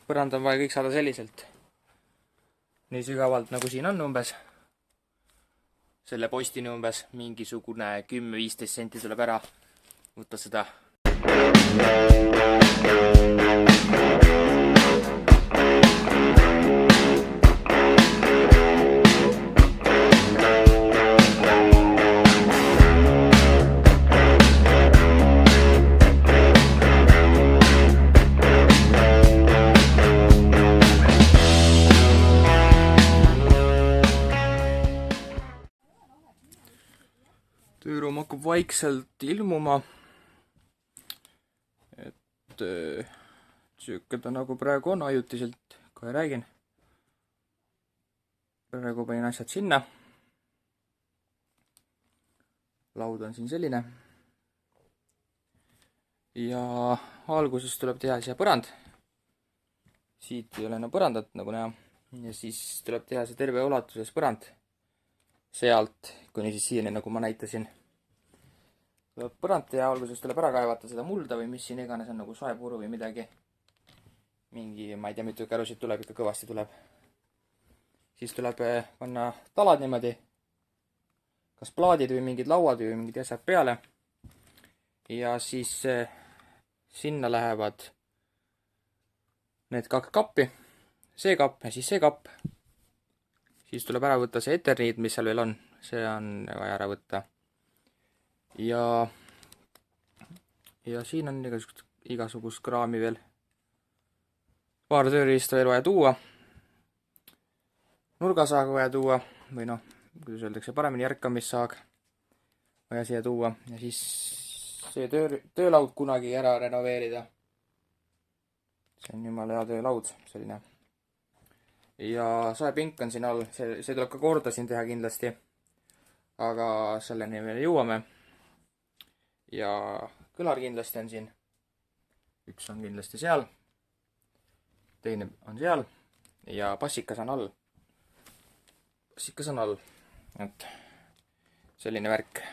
põrand on vaja kõik saada selliselt. Nii sügavalt nagu siin on umbes. Selle postini umbes mingisugune 10-15 senti tuleb ära. Võtta seda. Tööruum hakkab vaikselt ilmuma, et sööke ta nagu praegu on ajutiselt, kohe räägin. Praegu panin asjad sinna. Laud on siin selline. Ja alguses tuleb teha siia põrand. Siit ei ole enam põrandat, nagu näha. Ja siis tuleb teha see terve ulatuses põrand. Sealt kuni siis siiani, nagu ma näitasin. Tuleb põrand ja alguses tuleb ära kaevata seda mulda või mis siin iganes on nagu soepuru või midagi. Mingi, ma ei tea, mitu kärusid tuleb, ikka kõvasti tuleb. Siis tuleb panna talad niimoodi. Kas plaadid või mingid lauad või mingid asjad peale. Ja siis sinna lähevad need 2 kappi. See kapp ja siis see kapp. Siis tuleb ära võtta see eterniit, mis seal veel on. See on vaja ära võtta. Ja siin on igasugust kraami veel. Paar tööriista veel vaja tuua. Nurgasaaga vaja tuua. Või noh, kuidas öeldakse, paremini järkamissaag vaja siia tuua. Ja siis see töölaud kunagi ära renoveerida. See on jumala hea töölaud, selline. Ja soepink on siin all, see tuleb ka korda siin teha kindlasti, aga selleni veel jõuame. Ja kõlar kindlasti on siin, üks on kindlasti seal, teine on seal ja bassikas on all. Bassikas on all, et selline värk.